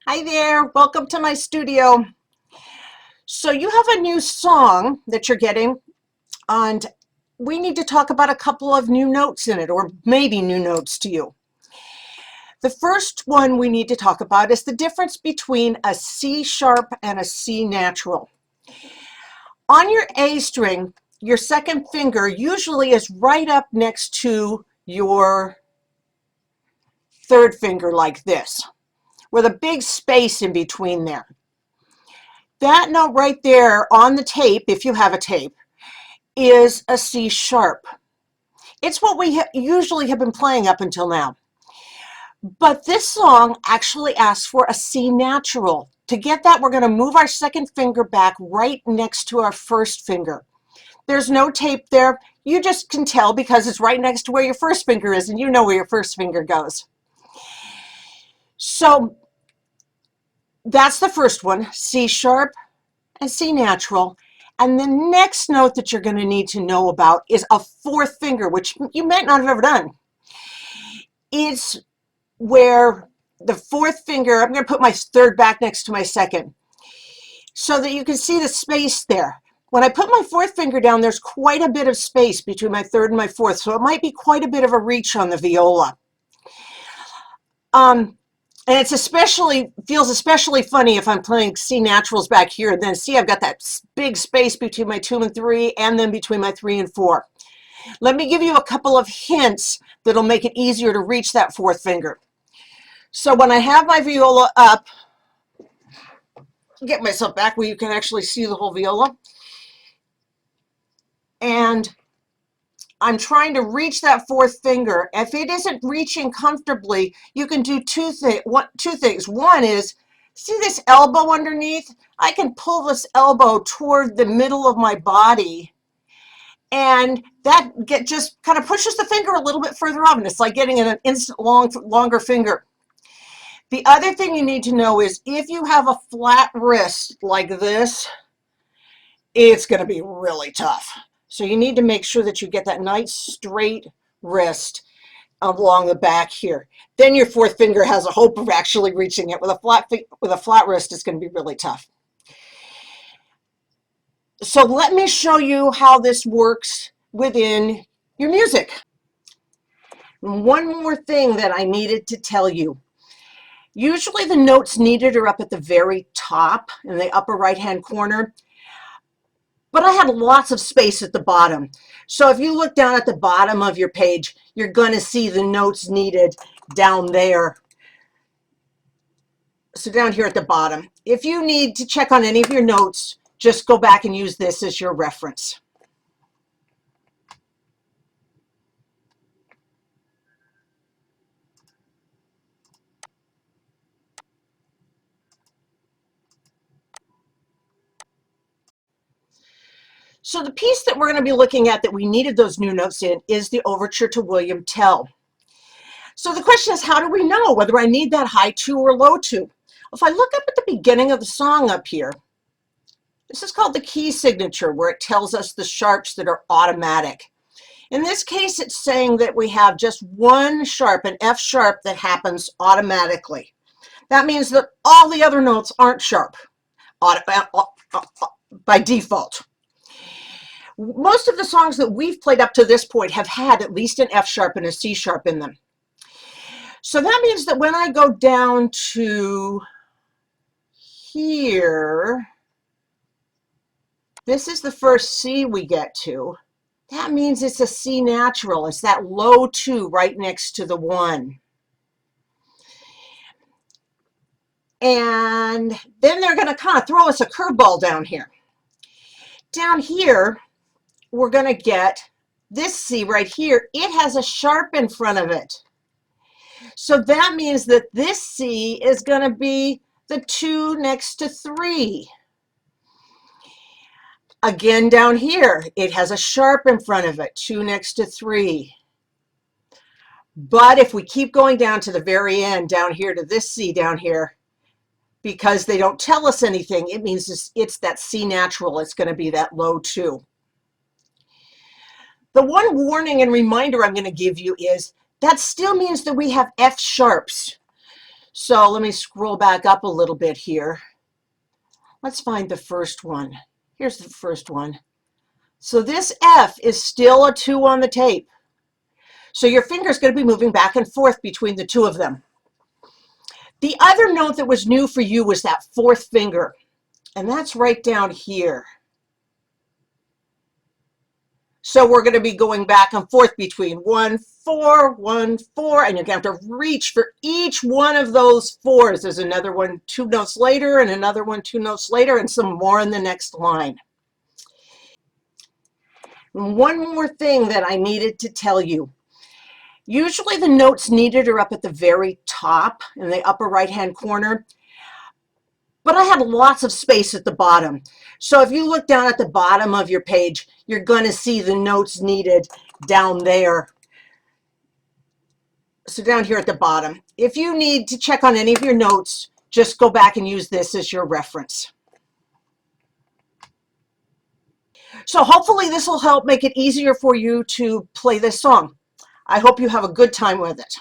Hi there, welcome to my studio. So you have a new song that you're getting, and we need to talk about a couple of new notes in it, or maybe new notes to you. The first one we need to talk about is the difference between a C sharp and a C natural. On your A string, your second finger usually is right up next to your third finger like this, with a big space in between there. That note right there on the tape, if you have a tape, is a C sharp. It's what we usually have been playing up until now. But this song actually asks for a C natural. To get that, we're going to move our second finger back right next to our first finger. There's no tape there. You just can tell because it's right next to where your first finger is, and you know where your first finger goes. So that's the first one, C sharp and C natural. And the next note that you're going to need to know about is a fourth finger, which you might not have ever done. It's where the fourth finger, I'm going to put my third back next to my second so that you can see the space there. When I put my fourth finger down, there's quite a bit of space between my third and my fourth, so it might be quite a bit of a reach on the viola. And it's feels especially funny if I'm playing C naturals back here, and then see I've got that big space between my 2 and 3 and then between my 3 and 4. Let me give you a couple of hints that'll make it easier to reach that fourth finger. So when I have my viola up, get myself back where you can actually see the whole viola, and I'm trying to reach that fourth finger. If it isn't reaching comfortably, you can do two things. One is, see this elbow underneath? I can pull this elbow toward the middle of my body, and that just kind of pushes the finger a little bit further up, and it's like getting an instant longer finger. The other thing you need to know is if you have a flat wrist like this, it's going to be really tough. So you need to make sure that you get that nice straight wrist along the back here. Then your fourth finger has a hope of actually reaching it. With a flat wrist, it's going to be really tough. So let me show you how this works within your music. One more thing that I needed to tell you. Usually the notes needed are up at the very top in the upper right-hand corner. But I had lots of space at the bottom. So if you look down at the bottom of your page, you're going to see the notes needed down there. So down here at the bottom. If you need to check on any of your notes, just go back and use this as your reference. So the piece that we're going to be looking at that we needed those new notes in is the Overture to William Tell. So the question is, how do we know whether I need that high 2 or low 2? If I look up at the beginning of the song up here, this is called the key signature, where it tells us the sharps that are automatic. In this case, it's saying that we have just one sharp, an F sharp, that happens automatically. That means that all the other notes aren't sharp by default. Most of the songs that we've played up to this point have had at least an F sharp and a C sharp in them. So that means that when I go down to here, this is the first C we get to. That means it's a C natural. It's that low 2 right next to the 1. And then they're going to kind of throw us a curveball down here. Down here, we're going to get this C right here. It has a sharp in front of it. So that means that this C is going to be the 2 next to 3. Again, down here, it has a sharp in front of it, 2 next to 3. But if we keep going down to the very end, down here to this C down here, because they don't tell us anything, it means it's that C natural. It's going to be that low 2. The one warning and reminder I'm going to give you is that still means that we have F sharps. So let me scroll back up a little bit here. Let's find the first one. Here's the first one. So this F is still a 2 on the tape. So your finger is going to be moving back and forth between the two of them. The other note that was new for you was that fourth finger, and that's right down here. So we're going to be going back and forth between 1, 4, 1, 4, and you're going to have to reach for each one of those fours. There's another one 2 notes later, and another one 2 notes later, and some more in the next line. And one more thing that I needed to tell you. Usually the notes needed are up at the very top in the upper right-hand corner, but I had lots of space at the bottom. So if you look down at the bottom of your page, you're going to see the notes needed down there. So down here at the bottom. If you need to check on any of your notes, just go back and use this as your reference. So hopefully this will help make it easier for you to play this song. I hope you have a good time with it.